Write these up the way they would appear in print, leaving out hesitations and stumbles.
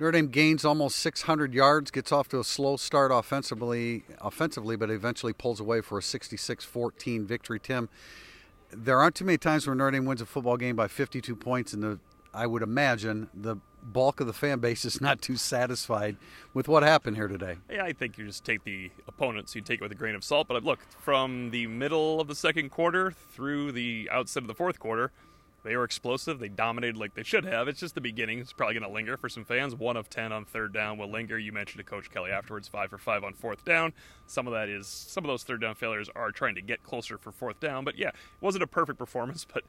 Notre Dame gains almost 600 yards, gets off to a slow start offensively, but eventually pulls away for a 66-14 victory. Tim, there aren't too many times where Notre Dame wins a football game by 52 points, and I would imagine the bulk of the fan base is not too satisfied with what happened here today. Yeah, I think you just take the opponents, you take it with a grain of salt. But look, from the middle of the second quarter through the outset of the fourth quarter, they were explosive. They dominated like they should have. It's just the beginning. It's probably going to linger for some fans. 1 of 10 on third down will linger. You mentioned to Coach Kelly afterwards, 5 for 5 on fourth down. Some of those third down failures are trying to get closer for fourth down. But yeah, it wasn't a perfect performance, but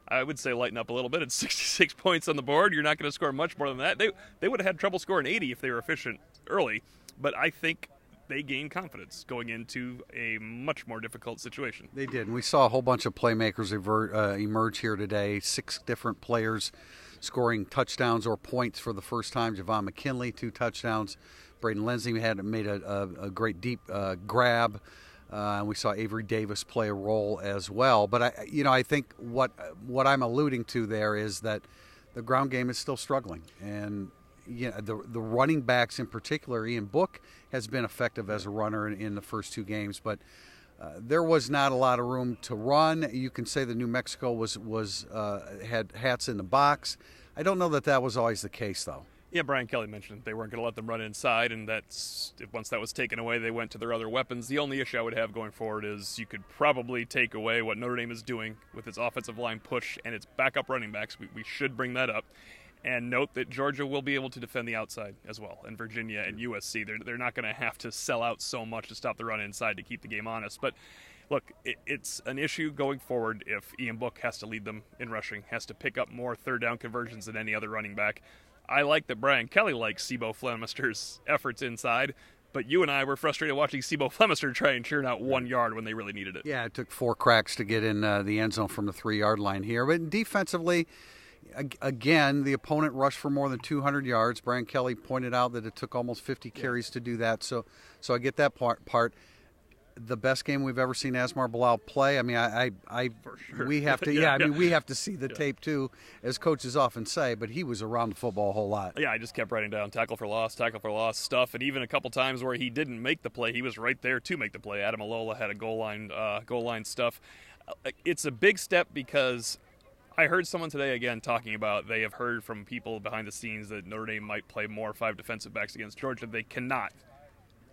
I would say lighten up a little bit. It's 66 points on the board. You're not going to score much more than that. They would have had trouble scoring 80 if they were efficient early. But I think they gained confidence going into a much more difficult situation. They did. And we saw a whole bunch of playmakers emerge here today. 6 different players scoring touchdowns or points for the first time. Javon McKinley, 2 touchdowns. Braden Lindsey made a great deep grab. And we saw Avery Davis play a role as well. But I think what I'm alluding to there is that the ground game is still struggling. And the running backs in particular, Ian Book has been effective as a runner in the first 2 games, but there was not a lot of room to run. You can say that New Mexico had hats in the box. I don't know that was always the case, though. Yeah, Brian Kelly mentioned they weren't going to let them run inside, and once that was taken away, they went to their other weapons. The only issue I would have going forward is you could probably take away what Notre Dame is doing with its offensive line push and its backup running backs. We should bring that up. And note that Georgia will be able to defend the outside as well, and Virginia and USC. They're not going to have to sell out so much to stop the run inside to keep the game honest. But look, it's an issue going forward if Ian Book has to lead them in rushing, has to pick up more third down conversions than any other running back. I like that Brian Kelly likes Sebo Flemister's efforts inside, but you and I were frustrated watching Sebo Flemister try and churn out 1 yard when they really needed it. Yeah, it took 4 cracks to get in the end zone from the 3-yard line here. But defensively, again, the opponent rushed for more than 200 yards. Brian Kelly pointed out that it took almost 50 carries to do that. So I get that part. The best game we've ever seen Asmar Bilal play. I mean, For sure. we have to. We have to see the tape too, as coaches often say. But he was around the football a whole lot. Yeah, I just kept writing down tackle for loss stuff, and even a couple times where he didn't make the play, he was right there to make the play. Adam Alola had a goal line stuff. It's a big step because I heard someone today again talking about they have heard from people behind the scenes that Notre Dame might play more 5 defensive backs against Georgia. They cannot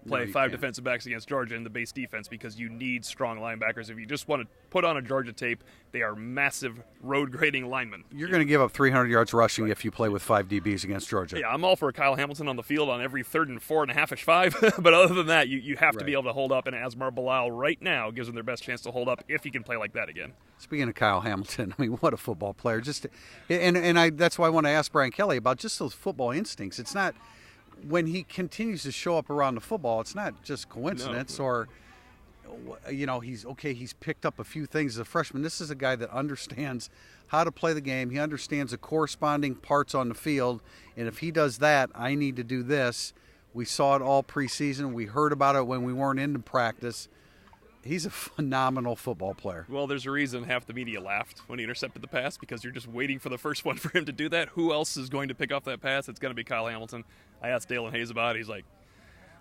play 5 defensive backs against Georgia in the base defense because you need strong linebackers. If you just want to put on a Georgia tape, they are massive road grading linemen. You're going to give up 300 yards rushing if you play with 5 DBs against Georgia. Yeah, I'm all for Kyle Hamilton on the field on every 3rd and 4.5-ish 5, but other than that, you have to be able to hold up, and Asmar Bilal right now gives them their best chance to hold up if he can play like that again. Speaking of Kyle Hamilton, I mean, what a football player! That's why I want to ask Brian Kelly about just those football instincts. It's not. When he continues to show up around the football, it's not just coincidence or, he's picked up a few things as a freshman. This is a guy that understands how to play the game. He understands the corresponding parts on the field. And if he does that, I need to do this. We saw it all preseason. We heard about it when we weren't into practice. He's a phenomenal football player. Well, there's a reason half the media laughed when he intercepted the pass because you're just waiting for the first one for him to do that. Who else is going to pick off that pass? It's going to be Kyle Hamilton. I asked Dalen Hayes about it. He's like,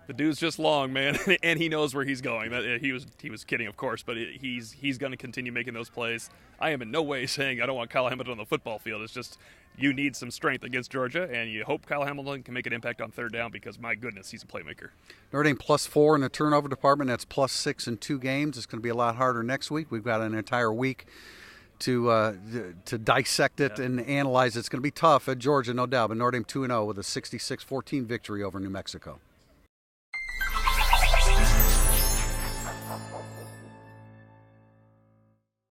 the dude's just long, man, and he knows where he's going. He was kidding, of course, but he's going to continue making those plays. I am in no way saying I don't want Kyle Hamilton on the football field. It's just you need some strength against Georgia, and you hope Kyle Hamilton can make an impact on third down because, my goodness, he's a playmaker. Notre Dame +4 in the turnover department. That's +6 in 2 games. It's going to be a lot harder next week. We've got an entire week to dissect it and analyze it. It's going to be tough at Georgia, no doubt, but Notre Dame 2-0 with a 66-14 victory over New Mexico.